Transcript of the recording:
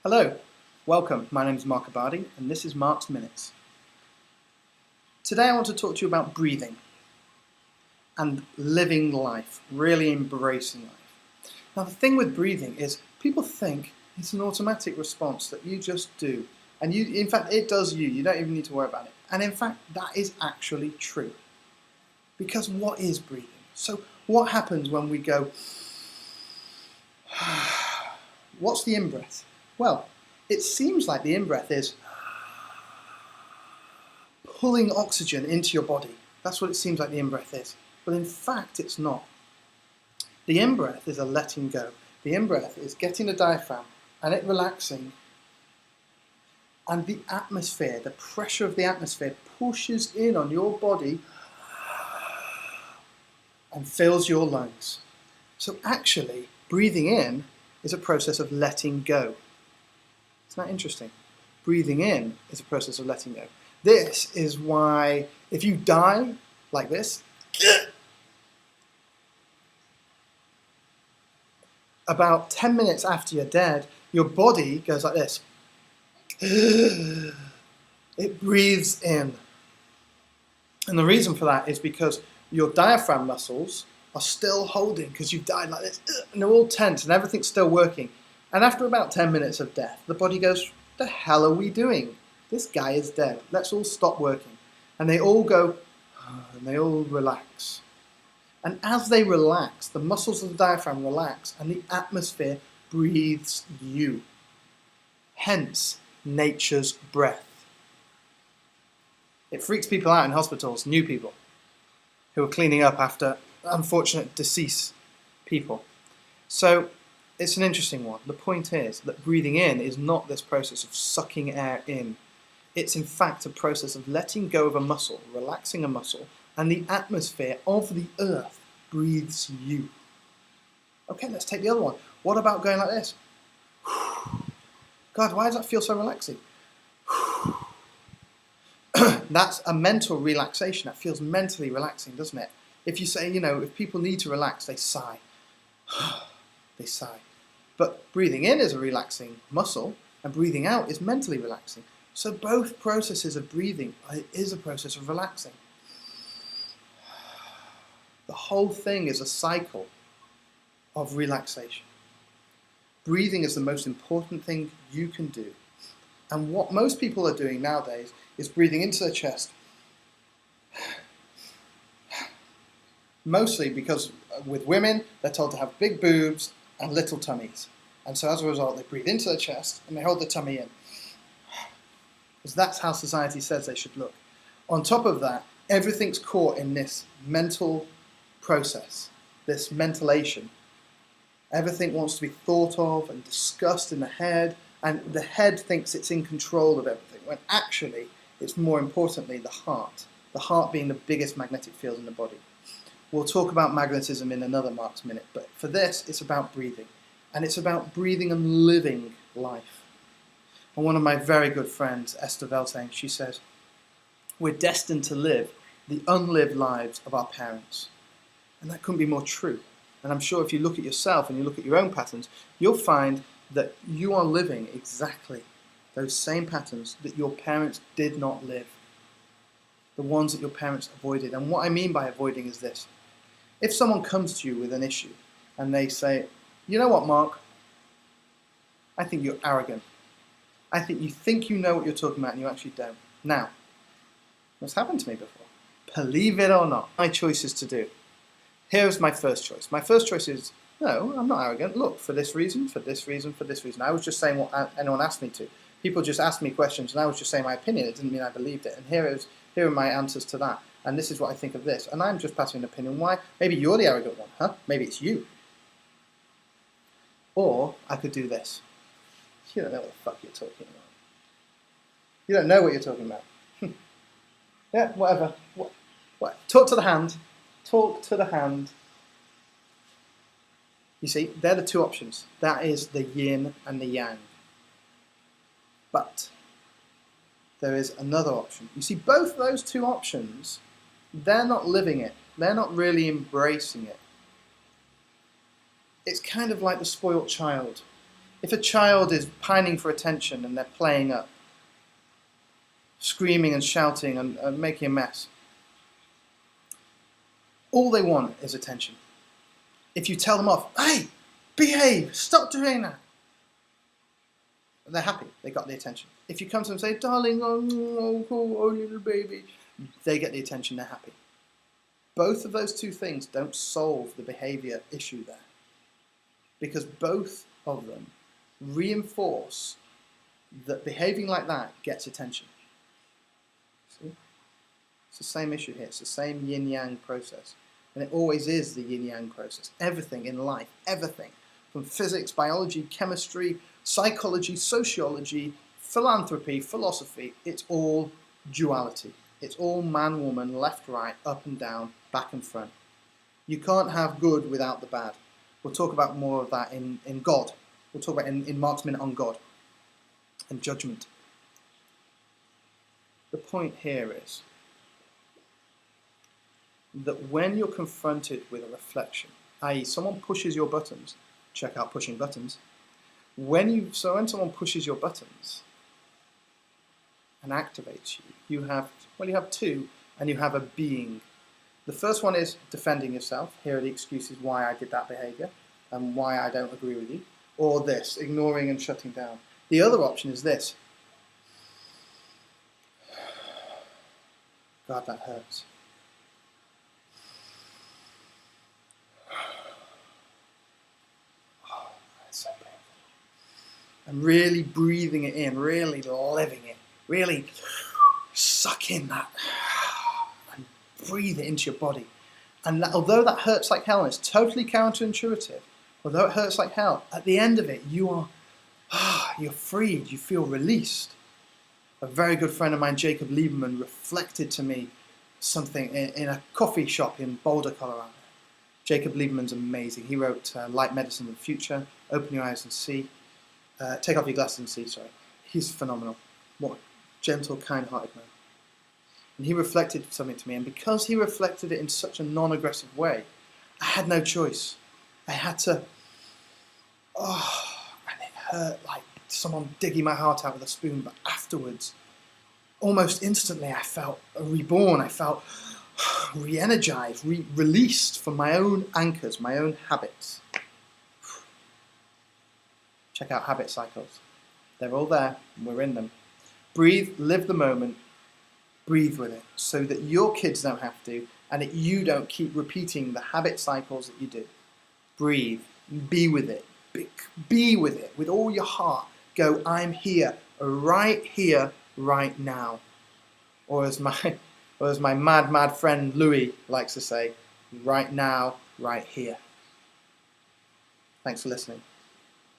Hello, welcome. My name is Mark Abadi and this is Mark's Minutes. Today I want to talk to you about breathing and living life, really embracing life. Now the thing with breathing is people think it's an automatic response that you just do. And in fact, it does you don't even need to worry about it. And in fact, that is actually true. Because what is breathing? So what happens when we go, what's the in-breath? Well, it seems like the in-breath is pulling oxygen into your body. That's what it seems like the in-breath is. But in fact, it's not. The in-breath is a letting go. The in-breath is getting the diaphragm and it relaxing. And the atmosphere, the pressure of the atmosphere pushes in on your body and fills your lungs. So actually, breathing in is a process of letting go. Isn't that interesting? Breathing in is a process of letting go. This is why if you die like this, about 10 minutes after you're dead, your body goes like this. It breathes in. And the reason for that is because your diaphragm muscles are still holding because you've died like this, and they're all tense and everything's still working. And after about 10 minutes of death, the body goes, the hell are we doing? This guy is dead. Let's all stop working. And they all go, and they all relax. And as they relax, the muscles of the diaphragm relax and the atmosphere breathes you. Hence, nature's breath. It freaks people out in hospitals, new people, who are cleaning up after unfortunate deceased people. So it's an interesting one. The point is that breathing in is not this process of sucking air in. It's in fact a process of letting go of a muscle, relaxing a muscle, and the atmosphere of the earth breathes you. Okay, let's take the other one. What about going like this? God, why does that feel so relaxing? That's a mental relaxation. That feels mentally relaxing, doesn't it? If you say, if people need to relax, they sigh. They sigh. But breathing in is a relaxing muscle, and breathing out is mentally relaxing. So both processes of breathing is a process of relaxing. The whole thing is a cycle of relaxation. Breathing is the most important thing you can do. And what most people are doing nowadays is breathing into their chest. Mostly because with women, they're told to have big boobs and little tummies. And so as a result, they breathe into their chest and they hold the tummy in. Because that's how society says they should look. On top of that, everything's caught in this mental process, this mentalation. Everything wants to be thought of and discussed in the head, and the head thinks it's in control of everything, when actually it's more importantly the heart being the biggest magnetic field in the body. We'll talk about magnetism in another Mark's Minute, but for this, it's about breathing. And it's about breathing and living life. And one of my very good friends, Esther Veltane, she says, we're destined to live the unlived lives of our parents. And that couldn't be more true. And I'm sure if you look at yourself and you look at your own patterns, you'll find that you are living exactly those same patterns that your parents did not live. The ones that your parents avoided. And what I mean by avoiding is this. If someone comes to you with an issue and they say, you know what, Mark? I think you're arrogant. I think you know what you're talking about and you actually don't. Now, what's happened to me before? Believe it or not, my choice is to do. Here's my first choice. My first choice is, no, I'm not arrogant. Look, for this reason, for this reason, for this reason. I was just saying what anyone asked me to. People just asked me questions and I was just saying my opinion. It didn't mean I believed it. And here are my answers to that. And this is what I think of this. And I'm just passing an opinion. Why? Maybe you're the arrogant one, huh? Maybe it's you. Or I could do this. You don't know what the fuck you're talking about. You don't know what you're talking about. Yeah, whatever. What? Talk to the hand. Talk to the hand. You see, they're the two options. That is the yin and the yang. But there is another option. You see, both those two options, they're not living it. They're not really embracing it. It's kind of like the spoilt child. If a child is pining for attention and they're playing up, screaming and shouting and making a mess, all they want is attention. If you tell them off, hey, behave, stop doing that, they're happy, they got the attention. If you come to them and say, darling, oh, little baby, they get the attention, they're happy. Both of those two things don't solve the behavior issue there, because both of them reinforce that behaving like that gets attention. See? It's the same issue here. It's the same yin-yang process. And it always is the yin-yang process. Everything in life, everything, from physics, biology, chemistry, psychology, sociology, philanthropy, philosophy, it's all duality. It's all man, woman, left, right, up and down, back and front. You can't have good without the bad. We'll talk about more of that in God. We'll talk about in Mark's Minute on God and judgment. The point here is that when you're confronted with a reflection, i.e. someone pushes your buttons, check out pushing buttons. When someone pushes your buttons and activates you, you have two, and you have a being. The first one is defending yourself. Here are the excuses why I did that behavior and why I don't agree with you. Or this, ignoring and shutting down. The other option is this. God, that hurts. Oh, that's so painful. And really breathing it in, really living it, really suck in that and breathe it into your body. And that, although that hurts like hell, and it's totally counterintuitive, although it hurts like hell, at the end of it, you're freed, you feel released. A very good friend of mine, Jacob Lieberman, reflected to me something in a coffee shop in Boulder, Colorado. Jacob Lieberman's amazing. He wrote Light Medicine of the Future, Open Your Eyes and See, Take Off Your Glasses and See, sorry. He's phenomenal. What a gentle, kind-hearted man. And he reflected something to me, and because he reflected it in such a non-aggressive way, I had no choice. I had to, and it hurt like someone digging my heart out with a spoon, but afterwards, almost instantly, I felt reborn, I felt re-energized, released from my own anchors, my own habits. Check out habit cycles. They're all there, and we're in them. Breathe, live the moment, breathe with it, so that your kids don't have to, and that you don't keep repeating the habit cycles that you do. Breathe, be with it, be with it, with all your heart. Go, I'm here, right now. Or as my mad friend Louis likes to say, right now, right here. Thanks for listening.